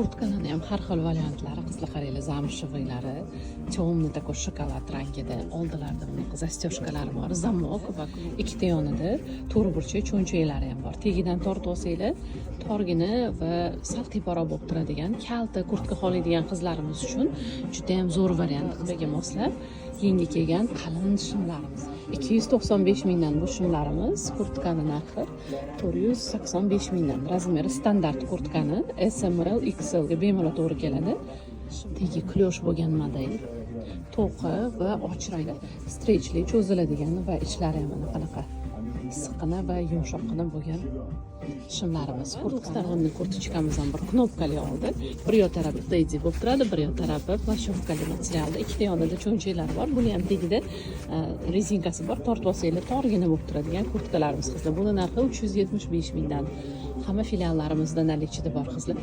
Kurtkaning ham har xil variantlari, qizlar qaranglar, zamshevıylari, темный такой shokolad rangida, oldilarida bunaqa zastёжкалari bor, zamok va ikkita yonida to'rtburchak cho'nchaklari ham bor. Tegidan tortib olsanglar, torgini va sal teparoq bo'lib turadigan, kalta kurtka xohlaydigan qizlarimiz uchun juda ham zo'r variant, qizlarga moslab yengi kelgan qalin shimlarimiz. 295 mingdan bu shimlarimiz, kurtkani narxi 485 mingdan. Razmeri standart kurtkani SML, XL ga bemalol to'g'ri keladi. Tegi klyosh bo'lgan model, to'qi va och rangda, strechli cho'ziladigan va ichlari ham mana qanaqa issiqqina va yumshoqqina bo'lgan shimlarimiz. Kurtkalarni kurtchkamiz ham bir knopkali oldi. Bir yo tarafi deyzi bo'lib turadi, bir yo tarafi plashovkali materialda, ikkita yonida cho'nchaklari bor. Buni ham tagida rezinkasi bor. Tortib olsanglar torgina bo'lib turadigan kurtkalarimiz qizlar. Buni narxi 375 mingdan. Hamma filiallarimizda Nalichida bor qizlar.